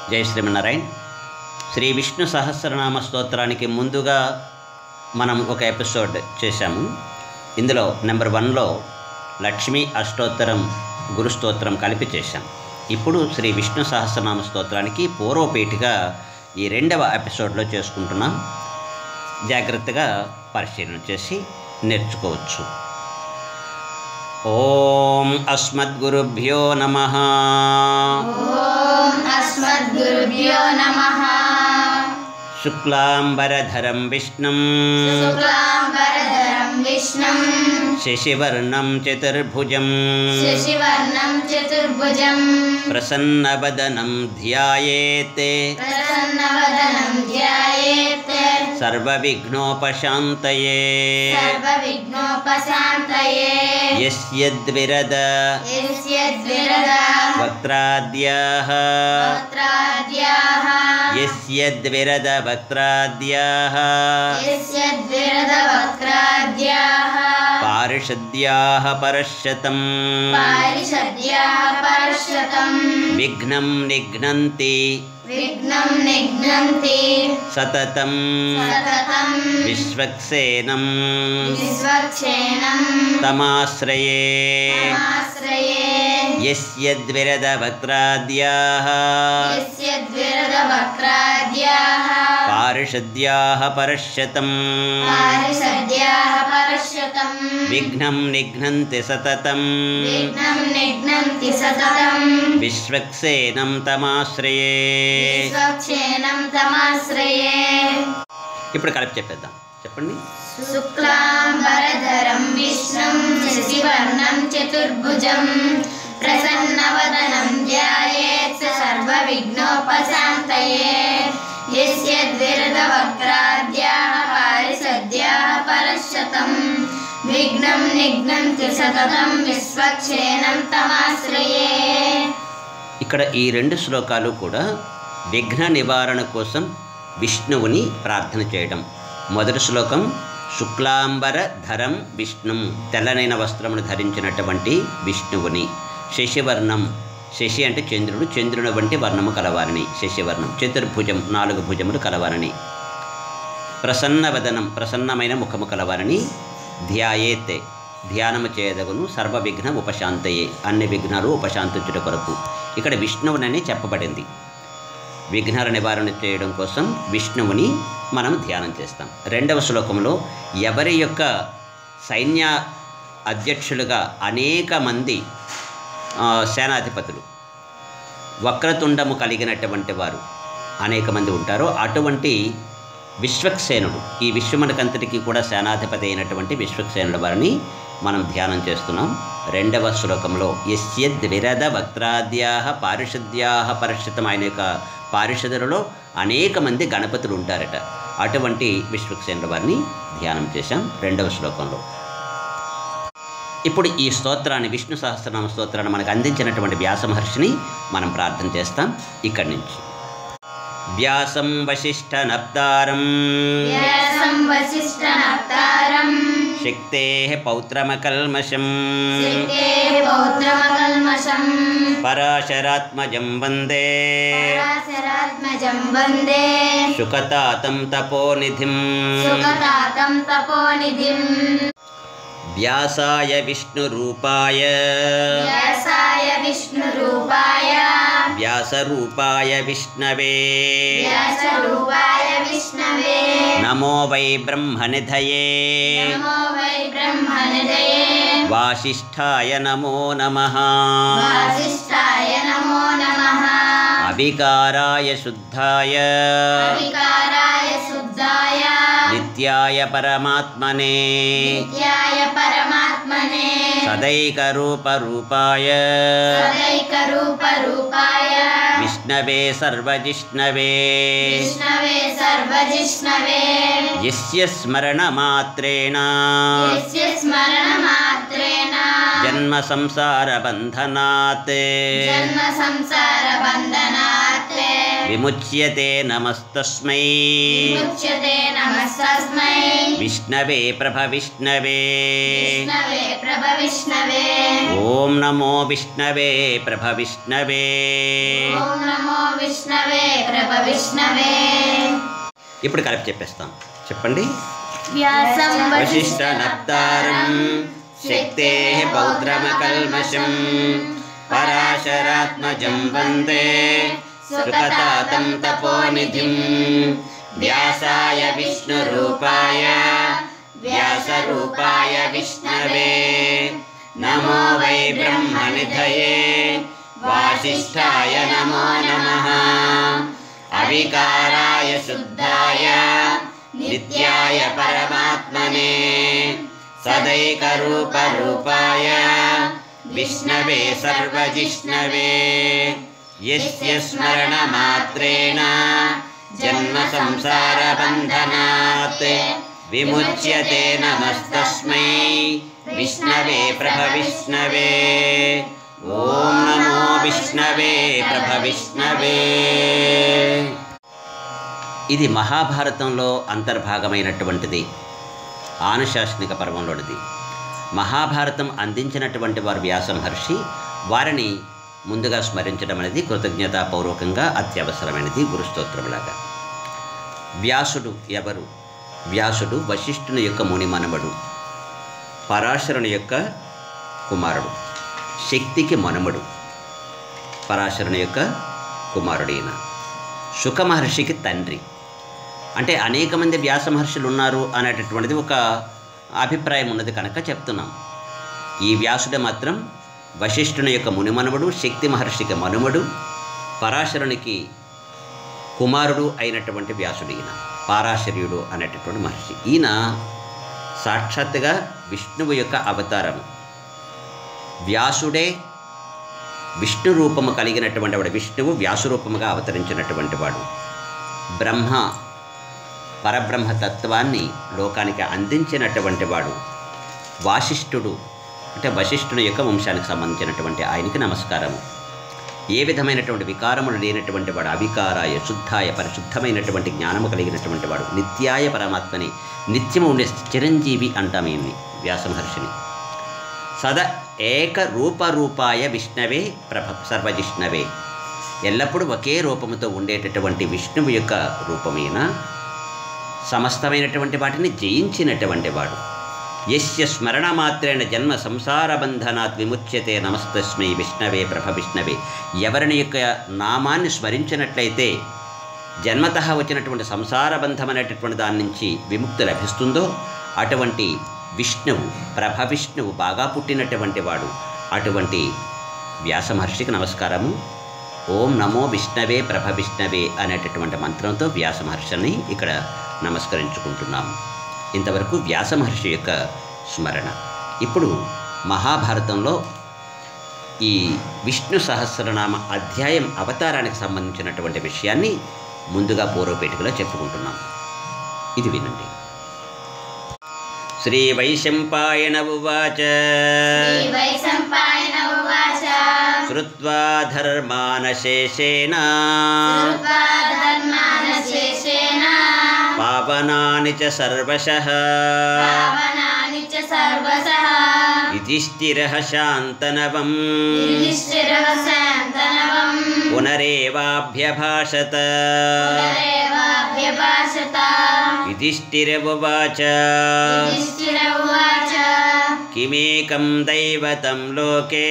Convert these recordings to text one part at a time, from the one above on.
జై శ్రీమన్నారాయణ. శ్రీ విష్ణు సహస్రనామ స్తోత్రానికి ముందుగా మనం ఒక ఎపిసోడ్ చేశాము. ఇందులో నెంబర్ 1లో లక్ష్మీ అష్టోత్తరం గురుస్తోత్రం కలిపి చేశాం. ఇప్పుడు శ్రీ విష్ణు సహస్రనామ స్తోత్రానికి పూర్వపీఠిగా ఈ 2వ ఎపిసోడ్లో చేసుకుంటున్నాం. జాగ్రత్తగా పరిశీలన చేసి నేర్చుకోవచ్చు. ఓం అస్మద్గురుభ్యో నమః. ఓం అస్మద్గురుభ్యో నమః. శుక్లాంబరధరం విష్ణుం శుక్లాంబరధరం విష్ణుం శశివర్ణం చతుర్భుజం శశివర్ణం చతుర్భుజం ప్రసన్నవదనం ధ్యాయేత్ ప్రసన్నవదనం ధ్యాయేత్ సర్వవిఘ్నోపశాంతయే సర్వవిఘ్నోపశాంతయే యస్యద్విరద యస్యద్విరద వక్త్రాద్యాః వక్త్రాద్యాః యస్యద్విరద వక్త్రాద్యాః యస్యద్విరద వక్త్రాద్యాః పారిషద్యాః పరశ్శతం పారిషద్యాః పరశ్శతం విఘ్నం నిఘ్నంతి విఘ్నం నిఘ్నంతి సతతం సతతం విశ్వక్సేనం విశ్వక్షేణం తమాశ్రయే తమాశ్రయే యస్యద్విరద వక్త్రాద్యాః యస్యద్విరద వక్త్రాద్యాః పారిషద్యాః పరశ్శతం పారిషద్యాః పరశ్శతం విఘ్నం నిఘ్నంతి సతతం విఘ్నం నిఘ్నంతి సతతం విశ్వక్సేనం తమాశ్రయే. విశ్వక్షేణం తమాశ్రయే. ఇప్పుడు కలిపి చెప్పేద్దాం. చెప్పండి. శుక్లాంబరధరం విష్ణుం శశివర్ణం చతుర్భుజం ప్రసన్నవదనం ధ్యాయేత్ సర్వవిఘ్నోపశాంతయే యస్యద్విరద వక్త్రాద్యాః పారిషద్యాః పరశ్శతం విఘ్నం నిఘ్నంతి సతతం విశ్వక్షేణం తమాశ్రయే. ఇక్కడ ఈ 2 శ్లోకాలు కూడా విఘ్న నివారణ కోసం విష్ణువుని ప్రార్థన చేయడం. మొదటి శ్లోకం శుక్లాంబర ధరం విష్ణుం, తెల్లనైన వస్త్రమును ధరించినటువంటి విష్ణువుని. శశివర్ణం, శశి అంటే చంద్రుడు, చంద్రుని వంటి వర్ణము కలవారని శశివర్ణం. చతుర్భుజం, 4 భుజములు కలవారని. ప్రసన్నవదనం, ప్రసన్నమైన ముఖము కలవారని. ధ్యాయేతే, ధ్యానము చేయదగును. సర్వ విఘ్న ఉపశాంతయే, అన్ని విఘ్నాలు ఉపశాంతించుట కొరకు. ఇక్కడ విష్ణువునని చెప్పబడింది. విఘ్నాల నివారణ చేయడం కోసం విష్ణువుని మనం ధ్యానం చేస్తాం. 2వ శ్లోకంలో ఎవరి యొక్క సైన్య అధ్యక్షులుగా అనేక మంది సేనాధిపతులు, వక్రతుండము కలిగినటువంటి వారు అనేక మంది ఉంటారో అటువంటి విశ్వక్సేనుడు, ఈ విశ్వమునకంతటికి కూడా సేనాధిపతి అయినటువంటి విశ్వక్సేనుడు వారిని మనం ధ్యానం చేస్తున్నాం. 2వ శ్లోకంలో యస్యద్విరద వక్త్రాద్యాః పారిషద్యాః పరశ్శతం, ఆయన యొక్క పారిషదులలో అనేక మంది గణపతులు ఉంటారట. అటువంటి విశ్వక్సేనుడు వారిని ధ్యానం చేశాం 2వ శ్లోకంలో. ఇప్పుడు ఈ స్తోత్రాన్ని, విష్ణు సహస్రనామ స్తోత్రాన్ని మనకు అందించినటువంటి వ్యాస మహర్షిని మనం ప్రార్థన చేస్తాం. ఇక్కడి నుంచి వ్యాసం వశిష్ఠనప్తారం వ్యాసం వసిష్ఠనప్తారం శక్తేః పౌత్రమకల్మషం శక్తేః పౌత్రమకల్మషం పరాశరాత్మజం వందే పరాశరాత్మజం వందే శుకతాతం తపోనిధిం. సుఖతాతం తపోనిధిం వ్యాసాయ విష్ణురూపాయ వ్యాసాయ విష్ణురూపాయ వ్యాసరూపాయ విష్ణవే వ్యాసరూపాయ విష్ణవే నమో వై బ్రహ్మనిధయే నమో వై బ్రహ్మనిధయే వాసిష్ఠాయ నమో నమః వాసిష్ఠాయ నమో నమః అవికారాయ శుద్ధాయ వికారాయ శుద్ధాయ నిత్యాయ పరమాత్మనే నిత్యాయ పరమాత్మనే సదైకరూపరూపాయ సదైకరూపరూపాయ విష్ణవే సర్వజిష్ణవే విష్ణవే సర్వజిష్ణవే యస్య స్మరణమాత్రేణ యస్య స్మరణమాత్రేణ జన్మ సంసార బంధనాత్ జన్మ సంసార బంధనాత్ విముచ్యతే నమస్తస్మై విముచ్యతే నమస్తస్మై విష్ణవే ప్రభవిష్ణవే విష్ణవే ప్రభవిష్ణవే ఓం నమో విష్ణవే ప్రభవిష్ణవే. ఓం నమో విష్ణవే ప్రభవిష్ణవే. ఇప్పుడు కలిపి చెప్పేస్తాం. చెప్పండి. వ్యాసం వశిష్ఠ నప్తారం శక్తేః పౌత్రమకల్మషం పరాశరాత్మజం వందే సుఖతాతం తపోనిధిం. వ్యాసాయ విష్ణురూపాయ వ్యాసరూపాయ విష్ణవే నమో వై బ్రహ్మనిధయే వాసిష్ఠాయ నమో నమః. అవికారాయ శుద్ధాయ నిత్యాయ పరమాత్మనే సదైకరూపరూపాయ విష్ణవే సర్వజిష్ణవే. యస్య స్మరణమాత్రేణ జన్మ సంసారబంధనాత్ విముచ్యతే నమస్తస్మై విష్ణవే ప్రభవిష్ణవే. ఓం నమో విష్ణవే ప్రభవిష్ణవే. ఇది మహాభారతంలో అంతర్భాగమైనటువంటిది, ఆనుశాసనిక పర్వంలోనిది. మహాభారతం అందించినటువంటి వారు వ్యాస మహర్షి. వారిని ముందుగా స్మరించడం అనేది కృతజ్ఞతాపూర్వకంగా అత్యవసరమైనది గురుస్తోత్రంలాగా. వ్యాసుడు ఎవరు? వ్యాసుడు వశిష్ఠుని యొక్క మునిమనుమడు, పరాశరుని యొక్క కుమారుడు, శక్తికి మనుమడు, పరాశరుని యొక్క కుమారుడైన శుక మహర్షికి తండ్రి. అంటే అనేక మంది వ్యాస మహర్షులు ఉన్నారు అనేటటువంటిది ఒక అభిప్రాయం ఉన్నది కనుక చెప్తున్నాం. ఈ వ్యాసుడు మాత్రం వశిష్ఠుని యొక్క మునిమనుమడు, శక్తి మహర్షికి మనుమడు, పరాశరునికి కుమారుడు అయినటువంటి వ్యాసుడు. ఈయన పారాశర్యుడు అనేటటువంటి మహర్షి. ఈయన సాక్షాత్తుగా విష్ణువు యొక్క అవతారము. వ్యాసుడే విష్ణు రూపము కలిగినటువంటి వాడు. విష్ణువు వ్యాసరూపముగా అవతరించినటువంటి వాడు. బ్రహ్మ పరబ్రహ్మ తత్వాన్ని లోకానికి అందించినటువంటి వాడు. వాసిష్ఠుడు అంటే వశిష్ఠుని యొక్క వంశానికి సంబంధించినటువంటి ఆయనకి నమస్కారము. ఏ విధమైనటువంటి వికారములు లేనటువంటి వాడు. అవికారాయ శుద్ధాయ పరిశుద్ధమైనటువంటి జ్ఞానము కలిగినటువంటి వాడు. నిత్యాయ పరమాత్మని నిత్యము ఉండే చిరంజీవి అంటాం ఈయన్ని, వ్యాస మహర్షిని. సద ఏక రూపరూపాయ విష్ణవే సర్వజిష్ణవే. ఎల్లప్పుడూ ఒకే రూపముతో ఉండేటటువంటి విష్ణువు యొక్క రూపమైన సమస్తమైనటువంటి వాటిని జయించినటువంటి వాడు. యస్య స్మరణమాత్రేణ జన్మ సంసారబంధనాత్ విముచ్యతే నమస్తస్మై విష్ణవే ప్రభవిష్ణవే. ఎవరిని యొక్క నామాన్ని స్మరించినట్లయితే జన్మతః వచ్చినటువంటి సంసారబంధం అనేటటువంటి దాని నుంచి విముక్తి లభిస్తుందో అటువంటి విష్ణువు, ప్రభవిష్ణువు, బాగా పుట్టినటువంటి వాడు. అటువంటి వ్యాస మహర్షికి నమస్కారము. ఓం నమో విష్ణవే ప్రభవిష్ణవే అనేటటువంటి మంత్రంతో వ్యాస మహర్షిని ఇక్కడ నమస్కరించుకుంటున్నాము. ఇంతవరకు వ్యాస మహర్షి యొక్క స్మరణ. ఇప్పుడు మహాభారతంలో ఈ విష్ణు సహస్రనామ అధ్యాయం అవతారానికి సంబంధించినటువంటి విషయాన్ని ముందుగా పూర్వపేటికలో చెప్పుకుంటున్నాం. ఇది వినండి. శ్రీ వైశంపాయన ఉవాచ శ్రుత్వా ధర్మానశేషేణ పావనాని చ సర్వశః యుధిష్ఠిరః శాంతనవం పునరేవాభ్యభాషత. యుధిష్ఠిర ఉవాచ కిమేకం దైవతం లోకే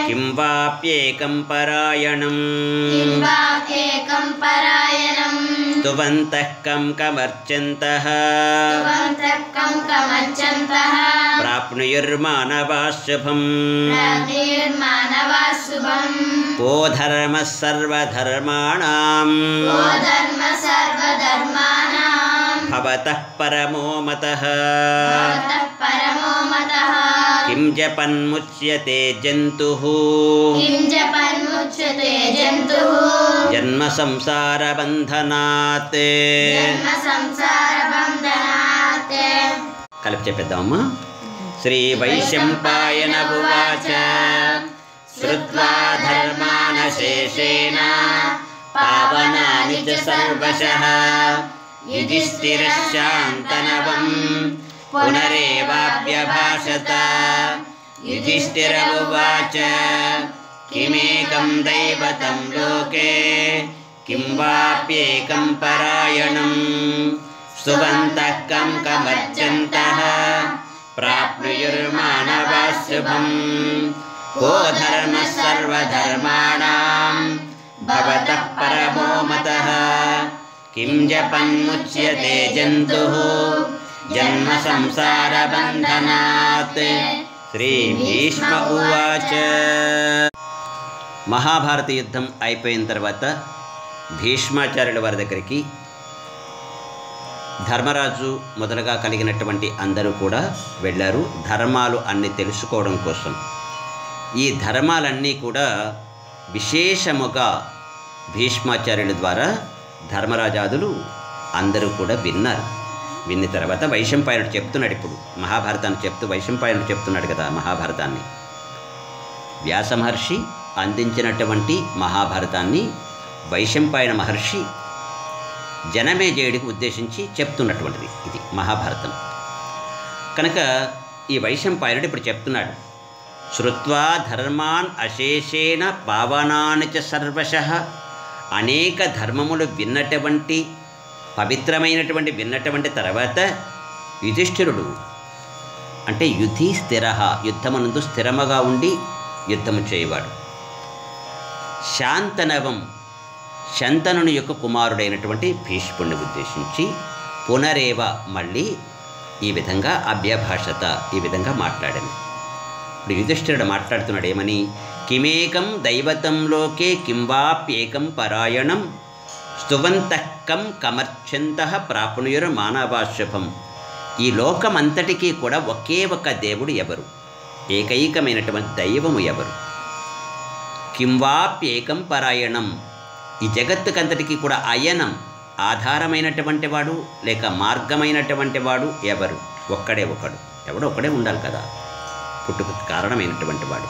కిం వాప్యేకం పరాయణం స్తువంతః కం కమర్చంతః ప్రాప్నుయుర్మానవాః శుభం. కో ధర్మః సర్వధర్మాణాం భవతః పరమో మతః. కిం జపన్ముచ్యతే జంతుః జన్మ సంసారబంధనాత్. కలిపి చెప్పేద్దామమ్మా. శ్రీ వైశంపాయన ఉవాచ శ్రుత్వా ధర్మాన अशेषेण पावनानि च सर्वशः युधिष्ठिरश्शान्तनवं पुनरेवाभ्यभाषत युधिष्ठिर उवाच किमेकं दैवतं लोके किं वाप्येकं परायणं स्तुवन्तः कं कमर्चन्तः प्राप्नुयुर्मानवाः शुभम् को धर्मः सर्वधर्माणां भवतः परमो मतः किं जपन्मुच्यते जन्तुः जन्म संसारबन्धनात् శ్రీ భీష్మ ఉవాచ. మహాభారత యుద్ధం అయిపోయిన తర్వాత భీష్మాచార్యుల వారి దగ్గరికి ధర్మరాజు మొదలుగా కలిగినటువంటి అందరూ కూడా వెళ్ళారు ధర్మాలు అన్నీ తెలుసుకోవడం కోసం. ఈ ధర్మాలన్నీ కూడా విశేషముగా భీష్మాచార్యుల ద్వారా ధర్మరాజాదులు అందరూ కూడా విన్నారు. విన్న తర్వాత వైశంపాయనుడు చెప్తున్నాడు. ఇప్పుడు మహాభారతాన్ని చెప్తూ వైశంపాయనుడు చెప్తున్నాడు కదా మహాభారతాన్ని. వ్యాస మహర్షి అందించినటువంటి మహాభారతాన్ని వైశంపాయన మహర్షి జనమేజయుడికి ఉద్దేశించి చెప్తున్నటువంటిది ఇది మహాభారతం. కనుక ఈ వైశంపాయనుడు ఇప్పుడు చెప్తున్నాడు. శ్రుత్వా ధర్మాన్ అశేషేణ పావనాని చ సర్వశః. అనేక ధర్మములు విన్నటువంటి విన్నటువంటి తర్వాత యుధిష్ఠిరుడు అంటే యుధి స్థిర యుద్ధమునందు స్థిరముగా ఉండి యుద్ధము చేయవాడు. శాంతనవం శంతనుని యొక్క కుమారుడైనటువంటి భీష్ముడిని ఉద్దేశించి పునరేవ మళ్ళీ ఈ విధంగా అభ్యభాషత ఈ విధంగా మాట్లాడాను. ఇప్పుడు యుధిష్ఠిరుడు మాట్లాడుతున్నాడు ఏమని? కిమేకం దైవతం లోకే కింవాప్యేకం పరాయణం స్తువంతః కం కమర్చంతః ప్రాప్నుయుర్ మానవాశుభం. ఈ లోకమంతటికీ కూడా ఒకే ఒక దేవుడు ఎవరు? ఏకైకమైనటువంటి దైవము ఎవరు? కింవాప్యేకం పరాయణం. ఈ జగత్తుకంతటికీ కూడా అయనం ఆధారమైనటువంటి వాడు లేక మార్గమైనటువంటి వాడు ఎవరు? ఒక్కడే ఒకడు. ఎవడో ఒకడే ఉండాలి కదా, పుట్టుకకు కారణమైనటువంటి వాడు.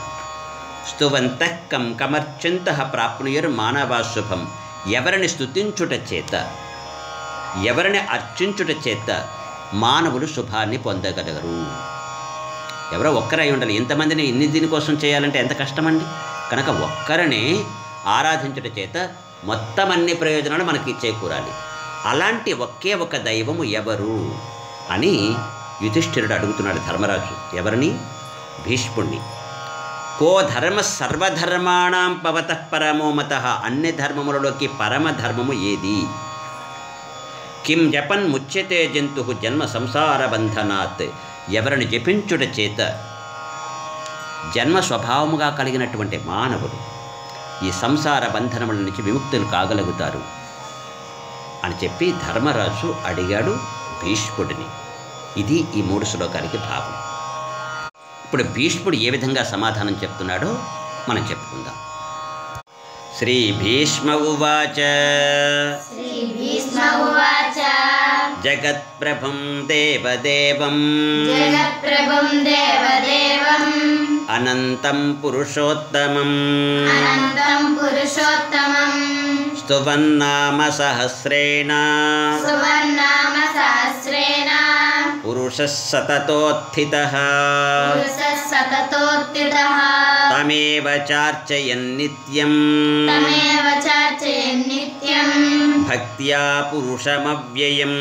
స్తువంతః కం కమర్చంతః ప్రాప్నుయుర్ మానవాశుభం. ఎవరిని స్తుతించుట చేత ఎవరిని అర్చించుట చేత మానవులు శుభాన్ని పొందగలరు. ఎవరో ఒక్కరై ఉండాలి. ఇంతమందిని ఇన్ని దీనికోసం చేయాలంటే ఎంత కష్టమండి. కనుక ఒక్కరినే ఆరాధించుట చేత మొత్తం అన్ని ప్రయోజనాలు మనకి చేకూరాలి. అలాంటి ఒకే ఒక దైవము ఎవరు అని యుధిష్ఠిరుడు అడుగుతున్నాడు ధర్మరాజు. ఎవరిని? భీష్ముడిని. కో ధర్మ సర్వధర్మాణం భవతః పరమో మతః. అన్ని ధర్మములలోకి పరమధర్మము ఏది? కిం జపన్ ముచ్యతే జంతు జన్మ సంసార బంధనాత్. ఎవరిని జపించుట చేత జన్మ స్వభావముగా కలిగినటువంటి మానవుడు ఈ సంసార బంధనముల నుంచి విముక్తులు కాగలుగుతారు అని చెప్పి ధర్మరాజు అడిగాడు భీష్ముడిని. ఇది ఈ 3 శ్లోకాలకి భావం. ఇప్పుడు భీష్ముడు ఏ విధంగా సమాధానం చెప్తున్నాడో మనం చెప్పుకుందాం. శ్రీ భీష్మ ఉవాచ. జగత్ప్రభుం దేవదేవం అనంతం పురుషోత్తమం స్తువన్నామ సహస్రేణ పురుషః సతతోత్థితః తమేవ చార్చయన్ నిత్యం భక్త్యా పురుషమవ్యయం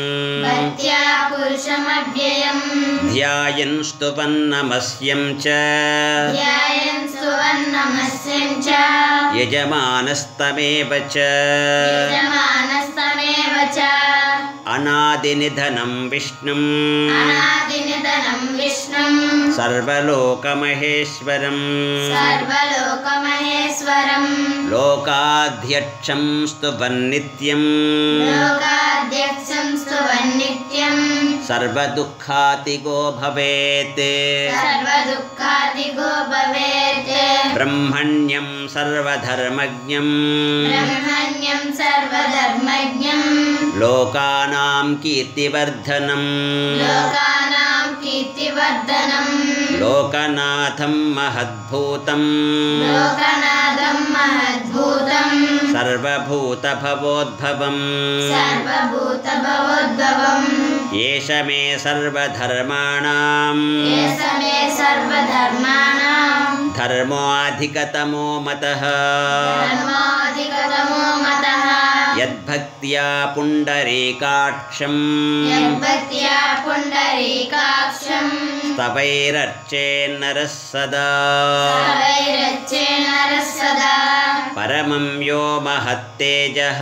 ధ్యాయన్ స్తువన్ నమస్యం చ యజమానస్తమేవ చ అనాదినిధనం విష్ణుం సర్వలోకమహేశ్వరం లోకాధ్యక్షం స్తువన్నిత్యం సర్వదుఃఖాతిగో భవేత్ బ్రహ్మణ్యం సర్వధర్మజ్ఞం లోకానాం కీర్తివర్ధనం లోకనాథం మహద్భూతం सर्वभूतभवोद्भवम् सर्वभूतभवोद्भवम् एष मे सर्वधर्माणां एष मे सर्वधर्माणां धर्मोऽधिकतमो मतः धर्माधिकतमो मतः यद्भक्त्या पुण्डरीकाक्षं यद्भक्त्या पुण्डरीकाक्षं स्तवैरर्चेन्नरः सदा सर्वैरच्चेनरः सदा परमं यो महत्तेजः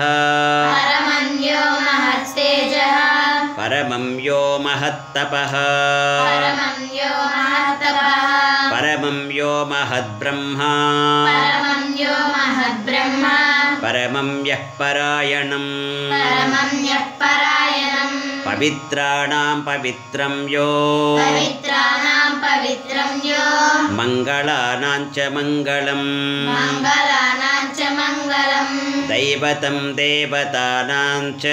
परमं यो महत्तेजः परमं यो महत्तपः परमं यो महत्तपः परमं यो महद्ब्रह्मा परमं यो महद्ब्रह्मा परमं यः परायणं परमं यः परायणं पवित्राणां पवित्रं यो पवित्राणां पवित्रं यो मङ्गलानां च मङ्गलम् मङ्गलानां च मङ्गलम् दैवतं देवतानां च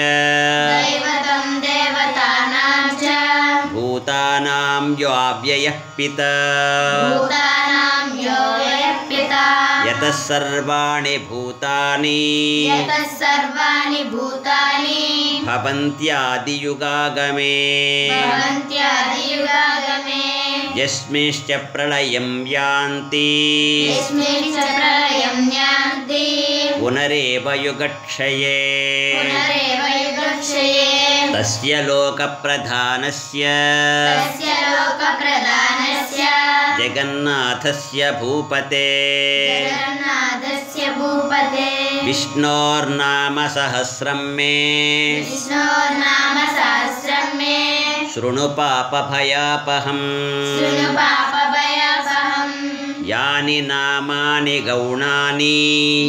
दैवतं देवतानां च भूतानां यो अव्ययः पिता भूतानां यो यः पिता यतः सर्वाणि भूतानि यतः सर्वाणि भूतानि भवन्त्यादियुगागमे भवन्त्यादियुगागमे यस्मिंश्च प्रलयं यान्ति यस्मिन् च प्रलयं यान्ति पुनरेव युगक्षये पुनरेव युगक्षये तस्य लोकप्रधानस्य तस्य लोकप्रधानस्य जगन्नाथस्य भूपते जगन्नाथस्य भूपते विष्णोर्नाम सहस्रं मे विष्णोर्नाम सहस्रं मे शृणु पापभयापहम् शृणु पापभयापहम् यानि नामानि गौणानि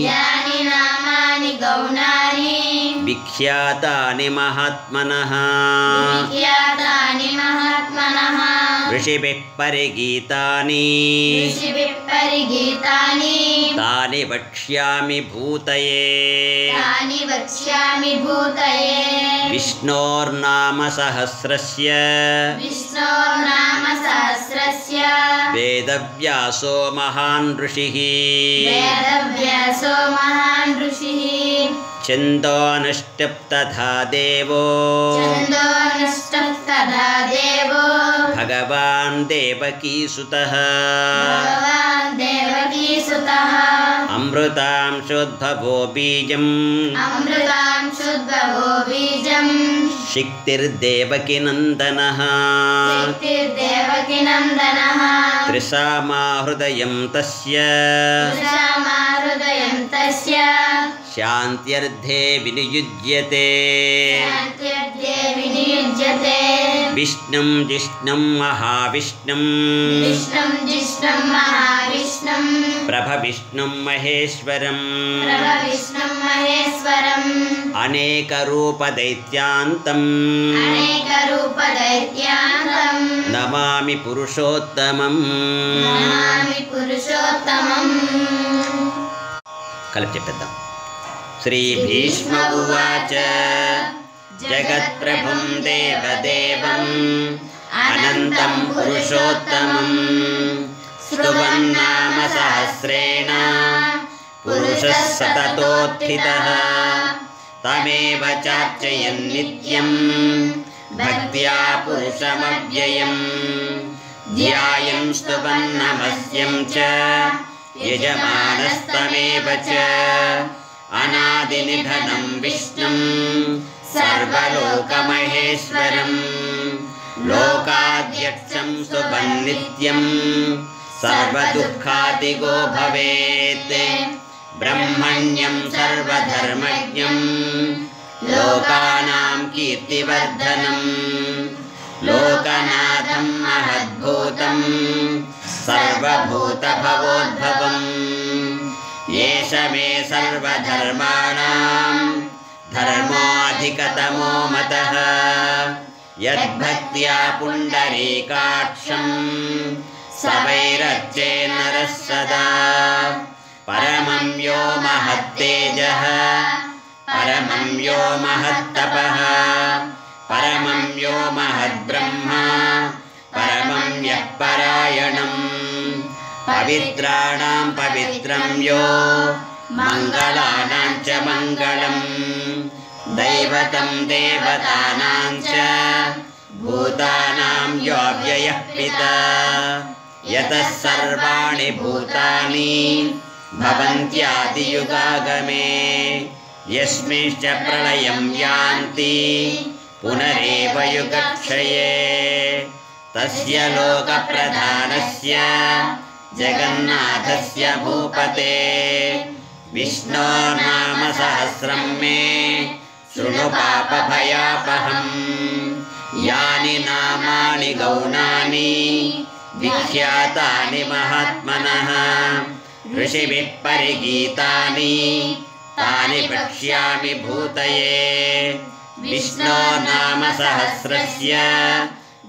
यानि नामानि गौणानि विख्यातानि महात्मनः विख्यातानि महात्मनः ऋषिभिः परिगीतानि ऋषिभिः परिगीतानि तानि वक्ष्यामि भूतये तानि वक्ष्यामि भूतये विष्णोर्नाम सहस्रस्य विष्णोर्नाम सहस्रस्य वेदव्यासो महान् ऋषिः वेदव्यासो महान् ऋषिः छन्दोऽनुष्टुप्तथा देवो छन्दोऽनुष्टुप् तथा देवो भगवान् देवकीसुतः भगवान् देवकीसुतः अमृतांशोद्भवो बीजम् अमृतांशुद्भवो बीजम् शिक्तिर्देवकीनन्दनः शक्तिर्देवकीनन्दनः त्रिसामाहृदयं तस्य हृदयं तस्य शान्त्यर्थे विनियुज्यते शान्त्यर्थे विनियुज्यते विष्णुं जिष्णुं महाविष्णुं विष्णुं जिष्णुं महाविष्णुं प्रभविष्णुं महेश्वरम् प्रभविष्णुं महेश्वरम् अनेकरूपदैत्यान्तम् अनेकरूपदैत्यान्तम् नमामि पुरुषोत्तमम् नमामि पुरुषोत्तमम् కలిపి చెప్పేద్దాం శ్రీభీష్మ ఉవాచ జగత్ప్రభుం దేవదేవం అనంతం పురుషోత్తమం స్తువన్నామ సహస్రేణ పురుషः సతతోత్థితः తమేవ చార్చయన్ నిత్యం భక్త్యా పురుషమవ్యయం ధ్యాయన్ స్తువన్ నమస్యం చ యజమానస్తమేవ చ అనాదినిధనం విష్ణుం సర్వలోకమహేశ్వరం లోకాధ్యక్షం సుబన్నిత్యం సర్వదుఃఖాదిగో భవేత్ బ్రహ్మణ్యం సర్వధర్మజ్ఞం లోకానాం కీర్తివర్ధనం లోకనాథం మహద్భూతం సర్వభూతభవోద్భవం ఏష మే సర్వధర్మాణాం ధర్మోऽధికతమో మతః యద్భక్త్యా పుండరీకాక్షం సవైరర్చేన్నరः సదా పరమం యో మహత్తేజః పరమం యో మహత్తపః పరమం యో మహద్బ్రహ్మా పరమం యః పరాయణం పవిత్రాణాం పవిత్రం యో మంగళానాం చ మంగళం దైవతం దేవతానాం చ భూతానాం యో వ్యయః పితా యతః సర్వాణి భూతాని భవంత్యాదియుగాగమే యస్మింశ్చ ప్రళయం యాంతి పునరేవ యుగక్షయే తస్య లోకప్రధానస్య జగన్నాథస్య భూపతే విష్ణోర్నామ సహస్రం మే శృణు పాపభయాపహం యాని నామాని గౌణాని విఖ్యాతాని మహాత్మనః ఋషిభిః పరిగీతాని తాని వక్ష్యామి భూతయే విష్ణోర్నామ సహస్రస్య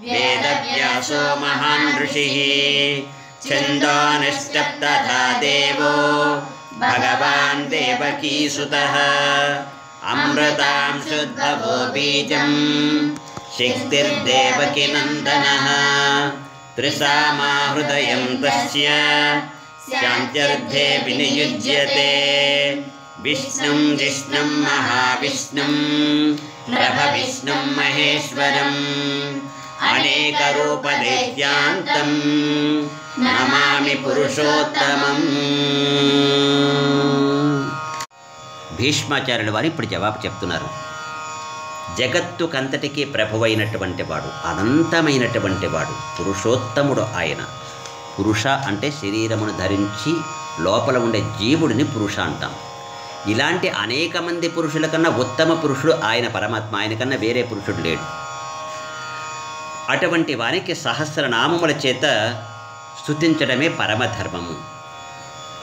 వేదవ్యాసో మహాన్ ఋషిః ఛందోనిష్టప్తథా దేవో భగవాన్ దేవకీసుతః అమృతాం శుద్ధవో బీజం శక్తిర్దేవకి నందనః త్రిసామా హృదయం తస్య శాంత్యర్థే వినియుజ్యతే విష్ణుం జిష్ణుం మహావిష్ణుం ప్రభవిష్ణుం మహేశ్వరం అనేకరూపదేత్యాంతం నమామి పురుషోత్తమం. భీష్మాచార్యుల వారు ఇప్పుడు జవాబు చెప్తున్నారు. జగత్తుకంతటికీ ప్రభువైనటువంటి వాడు, అనంతమైనటువంటి వాడు, పురుషోత్తముడు ఆయన. పురుష అంటే శరీరమును ధరించి లోపల ఉండే జీవుడిని పురుష అంటాం. ఇలాంటి అనేక మంది పురుషుల కన్నా ఉత్తమ పురుషుడు ఆయన పరమాత్మ. ఆయన కన్నా వేరే పురుషుడు లేడు. అటువంటి వారికి సహస్రనామముల చేత స్తుతించడమే పరమధర్మము.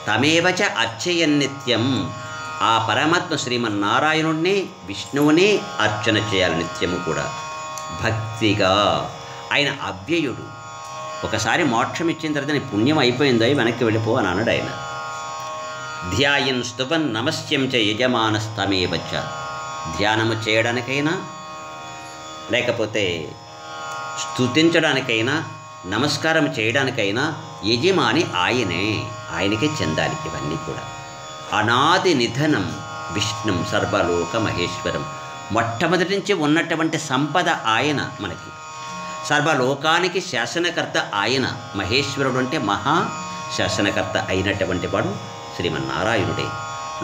తమేవచ అర్చయన్నిత్యం, ఆ పరమాత్మ శ్రీమన్నారాయణుడిని విష్ణువుని అర్చన చేయాలి నిత్యము కూడా భక్తిగా. ఆయన అవ్యయుడు. ఒకసారి మోక్షం ఇచ్చిన తర్వాత నీ పుణ్యం అయిపోయిందో వెనక్కి వెళ్ళిపో అని అన్నాడు ఆయన. ధ్యాయన్ స్తువన్ నమస్యం చ యజమానస్తమేవచ, ధ్యానము చేయడానికైనా లేకపోతే స్తుతించడానికైనా నమస్కారం చేయడానికైనా యజమాని ఆయనే, ఆయనకే చెందాలి ఇవన్నీ కూడా. అనాది నిధనం విష్ణుం సర్వలోక మహేశ్వరం, మొట్టమొదటి నుంచి ఉన్నటువంటి సంపద ఆయన మనకి. సర్వలోకానికి శాసనకర్త ఆయన. మహేశ్వరుడు అంటే మహా శాసనకర్త అయినటువంటి వాడు శ్రీమన్నారాయణుడే.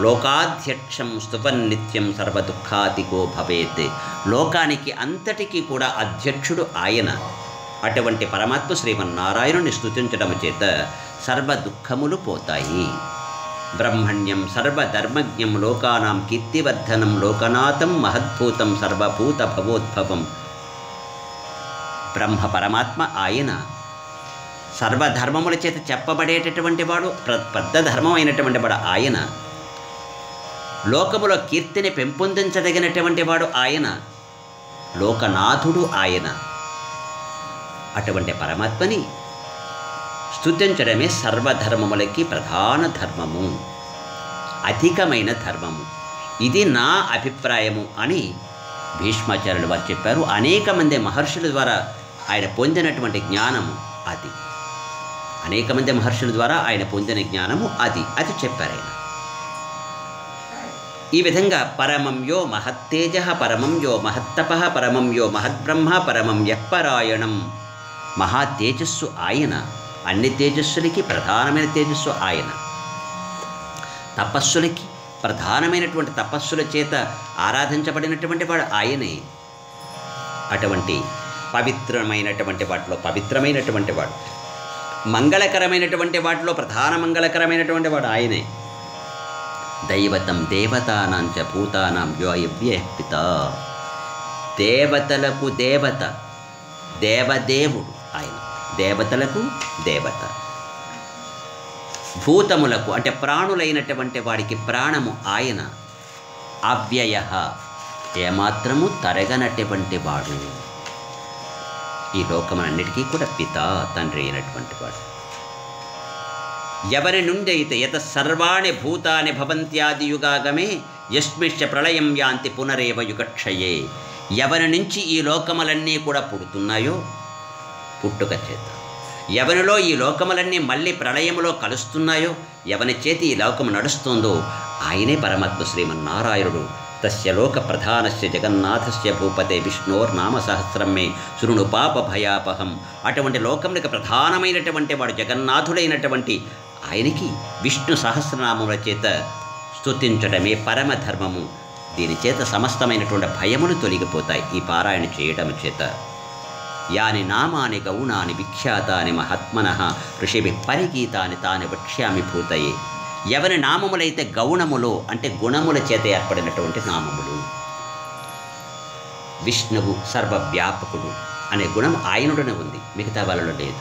లోకాధ్యక్షం స్తువన్ నిత్యం సర్వదుఃఖాతికో భవేత్, లోకానికి అంతటికీ కూడా అధ్యక్షుడు ఆయన. అటువంటి పరమాత్మ శ్రీమన్నారాయణుని స్తుతించడం చేత సర్వ దుఃఖములు పోతాయి. బ్రహ్మణ్యం సర్వధర్మజ్ఞం లోకానాం కీర్తివర్ధనం లోకనాథం మహద్భూతం సర్వభూత భవోద్భవం. బ్రహ్మ పరమాత్మ ఆయన. సర్వధర్మముల చేత చెప్పబడేటటువంటి వాడు, పెద్ద ధర్మం అయినటువంటి వాడు ఆయన. లోకములో కీర్తిని పెంపొందించదగినటువంటి వాడు ఆయన. లోకనాథుడు ఆయన. అటువంటి పరమాత్మని స్తుతించడమే సర్వధర్మములకి ప్రధాన ధర్మము, అధికమైన ధర్మము. ఇది నా అభిప్రాయము అని భీష్మాచార్యులు వారు చెప్పారు. అనేక మంది మహర్షుల ద్వారా ఆయన పొందినటువంటి జ్ఞానము అది. అనేక మంది మహర్షుల ద్వారా ఆయన పొందిన జ్ఞానము అది చెప్పారు ఆయన. ఈ విధంగా పరమం యో మహత్తేజ, పరమం యో మహత్తప, పరమం యో మహద్బ్రహ్మ, పరమం యఃపరాయణం. మహా తేజస్సు ఆయన. అన్ని తేజస్సులకి ప్రధానమైన తేజస్సు ఆయన. తపస్సులకి ప్రధానమైనటువంటి తపస్సుల చేత ఆరాధించబడినటువంటి వాడు ఆయనే. అటువంటి పవిత్రమైనటువంటి వాటిలో పవిత్రమైనటువంటి వాడు, మంగళకరమైనటువంటి వాటిలో ప్రధాన మంగళకరమైనటువంటి వాడు ఆయనే. దైవతం దేవతానాం చ భూతానాం యో అవ్యయః పితా, దేవతలకు దేవత, దేవదేవుడు ఆయన. దేవతలకు దేవత, భూతములకు అంటే ప్రాణులైనటువంటి వాడికి ప్రాణము ఆయన. అవ్యయ, ఏమాత్రము తరగనటువంటి వాడు. ఈ లోకములన్నిటికీ కూడా పిత, తండ్రి అయినటువంటి వాడు. ఎవరి నుండి అయితే యత సర్వాణి భూతాని భవంత్యాదియుగాగమే యస్మిశ్చ ప్రళయం యాంతి పునరేవ యుగక్షయే, ఎవరి నుంచి ఈ లోకములన్నీ కూడా పుడుతున్నాయో పుట్టుక చేత, ఎవరిలో ఈ లోకములన్నీ మళ్ళీ ప్రళయములో కలుస్తున్నాయో, ఎవని చేతి ఈ లోకము నడుస్తుందో ఆయనే పరమాత్మ శ్రీమన్నారాయణుడు. తస్య లోక ప్రధానస్య జగన్నాథస్య భూపతే విష్ణోర్నామ సహస్రం మే శృణు పాప భయాపహం. అటువంటి లోకములకు ప్రధానమైనటువంటి వాడు జగన్నాథుడైనటువంటి ఆయనకి విష్ణు సహస్రనామముల చేత స్తుతించడమే పరమధర్మము. దీని చేత సమస్తమైనటువంటి భయములు తొలగిపోతాయి ఈ పారాయణ చేయడం చేత. యాని నామాని గౌణాని విఖ్యాతాని మహాత్మనః ఋషిభిః పరిగీతాని తాని వక్ష్యామి భూతయే. ఎవరి నామములైతే గౌణములు అంటే గుణముల చేత ఏర్పడినటువంటి నామములు. విష్ణువు సర్వవ్యాపకుడు అనే గుణం ఆయనుడనే ఉంది, మిగతా వాళ్ళలో లేదు.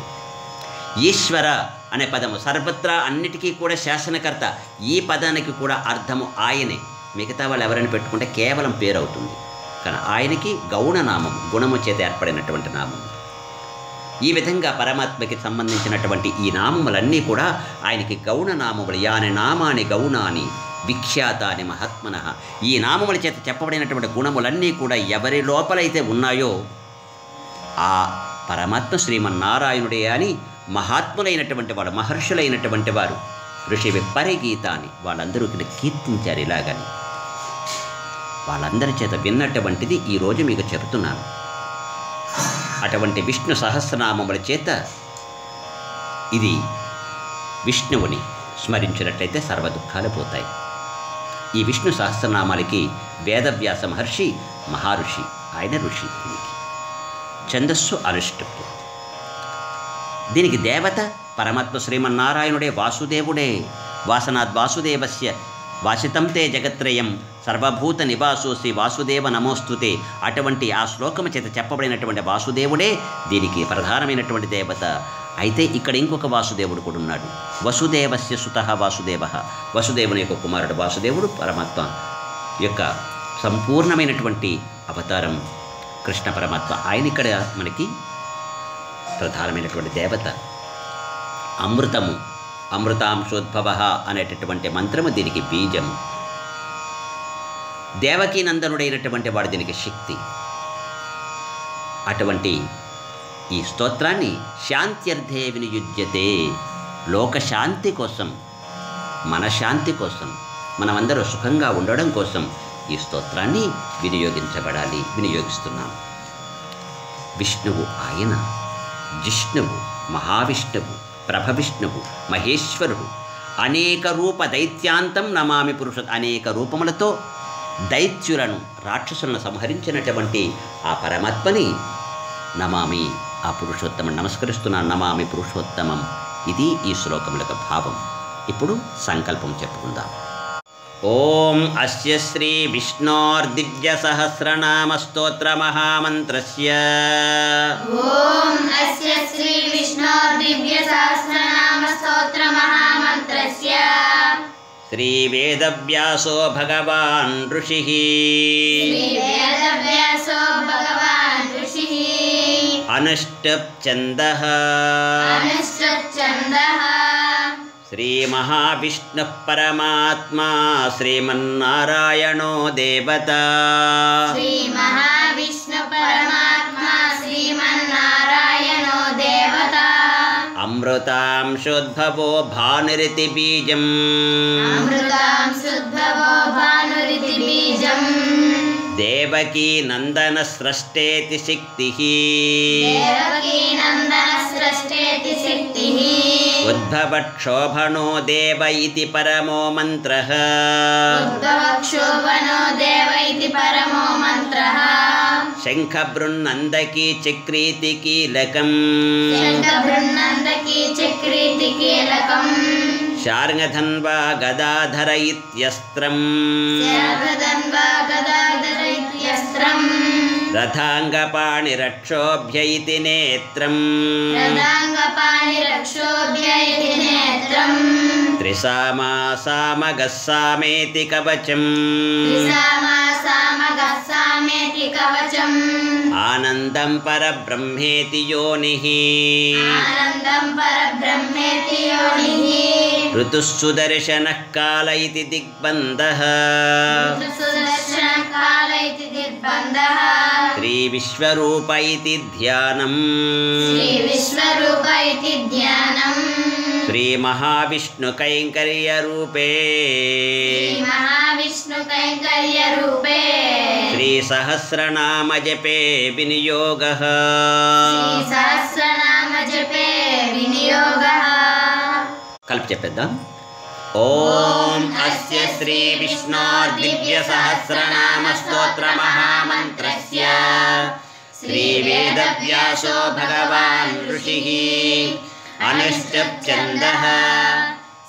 ఈశ్వర అనే పదము సర్వత్రా అన్నిటికీ కూడా శాసనకర్త. ఈ పదానికి కూడా అర్థము ఆయనే. మిగతా వాళ్ళు ఎవరైనా పెట్టుకుంటే కేవలం పేరు అవుతుంది. కానీ ఆయనకి గౌణ నామం, గుణము చేత ఏర్పడినటువంటి నామం. ఈ విధంగా పరమాత్మకి సంబంధించినటువంటి ఈ నామములన్నీ కూడా ఆయనకి గౌణ నామములు. యాని నామాని గౌణాని విఖ్యాతాని మహాత్మనః. ఈ నామముల చేత చెప్పబడినటువంటి గుణములన్నీ కూడా ఎవరి లోపలైతే ఉన్నాయో ఆ పరమాత్మ శ్రీమన్నారాయణుడే అని మహాత్ములైనటువంటి వాడు, మహర్షులైనటువంటి వారు ఋషివి పరిగీతాని వాళ్ళందరూ ఇక్కడ కీర్తించారు. ఇలాగని వాళ్ళందరి చేత విన్నటువంటిది ఈరోజు మీకు చెబుతున్నాను. అటువంటి విష్ణు సహస్రనామముల చేత ఇది విష్ణువుని స్మరించినట్లయితే సర్వ దుఃఖాలు పోతాయి. ఈ విష్ణు సహస్రనామాలకి వేదవ్యాస మహర్షి మహారుషి, ఆయన ఋషి. దీనికి ఛందస్సు అనుష్ఠుప్తి. దీనికి దేవత పరమాత్మ శ్రీమన్నారాయణుడే, వాసుదేవుడే. వాసనాద్ వాసుదేవస్య వాసితం తే జగత్రయం సర్వభూత నివాసోసి వాసుదేవ నమోస్తుతే. అటువంటి ఆ శ్లోకము చేత చెప్పబడినటువంటి వాసుదేవుడే దీనికి ప్రధానమైనటువంటి దేవత. అయితే ఇక్కడ ఇంకొక వాసుదేవుడు కూడా ఉన్నాడు. వసుదేవస్య సుతః వాసుదేవ. వసుదేవుని యొక్క కుమారుడు వాసుదేవుడు పరమాత్మ యొక్క సంపూర్ణమైనటువంటి అవతారం కృష్ణ పరమాత్మ. ఆయన ఇక్కడ మనకి ప్రధానమైనటువంటి దేవత. అమృతము, అమృతాంశోద్భవ అనేటటువంటి మంత్రము దీనికి బీజము. దేవకీ నందనుడైనటువంటి వాడు దీనికి శక్తి. అటువంటి ఈ స్తోత్రాన్ని శాంత్యర్థే వినియుజ్యతే. లోకశాంతి కోసం, మనశాంతి కోసం, మనమందరూ సుఖంగా ఉండడం కోసం ఈ స్తోత్రాన్ని వినియోగిస్తున్నాం. విష్ణువు ఆయన, జిష్ణువు, మహావిష్ణువు, ప్రభవిష్ణువు, మహేశ్వరుడు. అనేక రూప దైత్యాంతం నమామి పురుష. అనేక రూపములతో దైత్యులను, రాక్షసులను సంహరించినటువంటి ఆ పరమాత్మని నమామి, ఆ పురుషోత్తమం నమస్కరిస్తున్నాను. నమామి పురుషోత్తమం. ఇది ఈ శ్లోకములకు భావం. ఇప్పుడు సంకల్పం చెప్పుకుందాం. ఓం అస్య శ్రీ విష్ణోర్దివ్య సహస్రనామ స్తోత్ర మహామంత్రస్య ఓం అస్య శ్రీ విష్ణోర్దివ్య సహస్రనామ స్తోత్ర మహామంత్రస్య శ్రీ వేదవ్యాసో భగవాన్ ఋషిః శ్రీ వేదవ్యాసో భగవాన్ ఋషిః అనుష్ఠుప్ఛందః అనుష్ఠుప్ఛందః శ్రీ మహావిష్ణుః పరమాత్మా శ్రీమన్నారాయణో దేవత శ్రీ మహావిష్ణు పరమాత్మా శ్రీమన్నారాయణో దేవత అమృతాంశోద్భవో భానురితి బీజం అమృతాంశోద్భవో భానురితి బీజం దేవకీ నందన స్రష్టేతి శక్తిః దేవకీ నందన స్రష్టేతి శక్తిః ఉద్భవక్షోభణో దేవ ఇతి పరమో మంత్రః ఉద్భవక్షోభణో దేవ ఇతి పరమో మంత్రః శంఖబృన్నందకీ చక్రీతి కీలకం శంఖబృన్నందకీ చక్రీతి కీలకం శార్ంగధన్వా గదాధర ఇత్యస్త్రం శార్ంగధన్వా గదాధర ఇత్యస్త్రం రథాంగపాణిరక్షోభ్య ఇతి నేత్రం రథాంగపాణిరక్షోభ్య ఇతి నేత్రం త్రిసామాసామగస్సామేతి కవచం త్రిసామాసామగస్సామేతి కవచం ఆనందం పరబ్రహ్మేతి యోనిః ఆనందం పరబ్రహ్మేతి యోనిః ఋతుస్సుదర్శనః కాల ఇతి దిగ్బంధః సుదర్శనకాల ఇతి దిగ్బంధః శ్రీ విశ్వరూప ఇతి ధ్యానం శ్రీ విశ్వరూప ఇతి ధ్యానం శ్రీ మహావిష్ణు కైంకర్య రూపే శ్రీ మహావిష్ణు కైంకర్య రూపే శ్రీ సహస్రనామ జపే వినియోగః శ్రీ సహస్రనామ జపే వినియోగః కలిపి చెప్పేద్దాం. ఓం అస్య శ్రీ విష్ణోర్దివ్య సహస్రనామ స్తోత్ర మహామంత్రస్య శ్రీ వేదవ్యాసో భగవాన్ ఋషిః అనుష్ఠుప్ ఛందః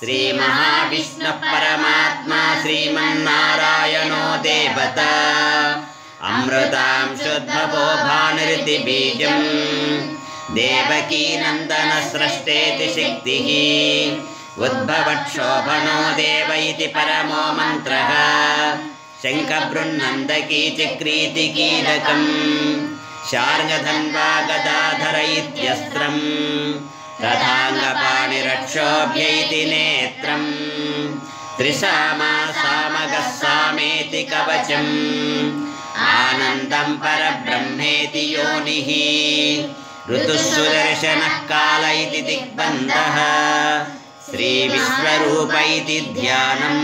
శ్రీ మహావిష్ణు పరమాత్మా శ్రీమన్నారాయణో దేవత అమృతాం శుద్ధభో భానురితి బీజం దేవకీ నందన సృష్టేతి శక్తిః ఉద్భవక్షోభనో దేవ ఇతి పరమో మంత్రః శంఖబృన్నందకీ చక్రీతి కీలకం శార్ంగధన్వా గదాధర ఇత్యస్త్రం రథాంగపాణిరక్షోభ్యైతి నేత్రం త్రిసామాసామగస్సామేతి కవచం ఆనందం పరబ్రహ్మేతి యోనిః ఋతుస్సుదర్శనః కాల ఇతి దిగ్బంధః శ్రీ విశ్వరూప ఇతి ధ్యానం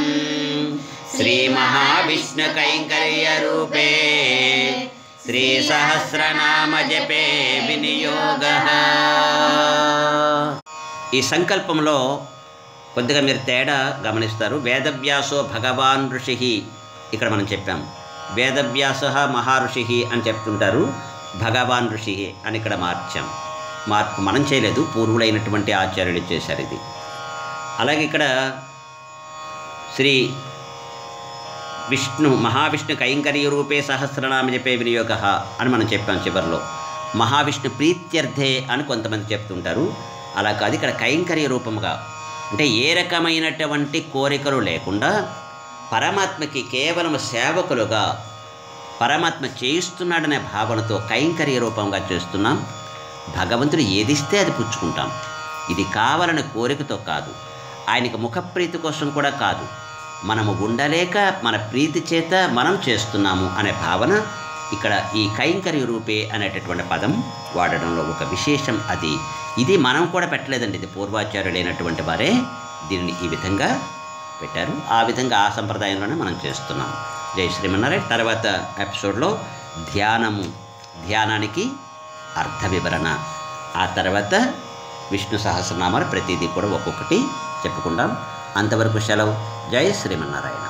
శ్రీ మహావిష్ణు కైంకర్య రూపే శ్రీ సహస్రనామ జపే వినియోగః. ఈ సంకల్పంలో కొద్దిగా మీరు తేడా గమనిస్తారు. వేదవ్యాసో భగవాన్ ఋషిః ఇక్కడ మనం చెప్పాం. వేదవ్యాస మహర్షి అని చెప్తుంటారు, భగవాన్ ఋషి అని ఇక్కడ మార్పు మనం చేయలేదు, పూర్వులైనటువంటి ఆచార్యులు చేశారు ఇది. అలాగే ఇక్కడ శ్రీ విష్ణు మహావిష్ణు కైంకర్య రూపే సహస్రనామ జపే వినియోగ అని మనం చెప్పాం చివరిలో. మహావిష్ణు ప్రీత్యర్థే అని కొంతమంది చెప్తుంటారు, అలా కాదు. ఇక్కడ కైంకర్య రూపముగా అంటే ఏ రకమైనటువంటి కోరికలు లేకుండా పరమాత్మకి కేవలం సేవకులుగా పరమాత్మ చేయిస్తున్నాడనే భావనతో కైంకర్య రూపంగా చేస్తున్నాం. భగవంతుడు ఏదిస్తే అది పుచ్చుకుంటాం. ఇది కావాలనే కోరికతో కాదు, ఆయనకి ముఖప్రీతి కోసం కూడా కాదు, మనము ఉండలేక మన ప్రీతి చేత మనం చేస్తున్నాము అనే భావన ఇక్కడ ఈ కైంకర్య రూపే అనేటటువంటి పదం వాడడంలో ఒక విశేషం. ఇది మనం కూడా పెట్టలేదండి, ఇది పూర్వాచార్యులైనటువంటి వారే దీనిని ఈ విధంగా పెట్టారు. ఆ విధంగా ఆ సంప్రదాయంలోనే మనం చేస్తున్నాం. జై శ్రీమన్నారాయణ. తర్వాత ఎపిసోడ్లో ధ్యానానికి అర్థ వివరణ, ఆ తర్వాత విష్ణు సహస్రనామాలు ప్రతిదీ కూడా ఒక్కొక్కటి చెప్పుకుందాం. అంతవరకు సెలవు. జై శ్రీమన్నారాయణ.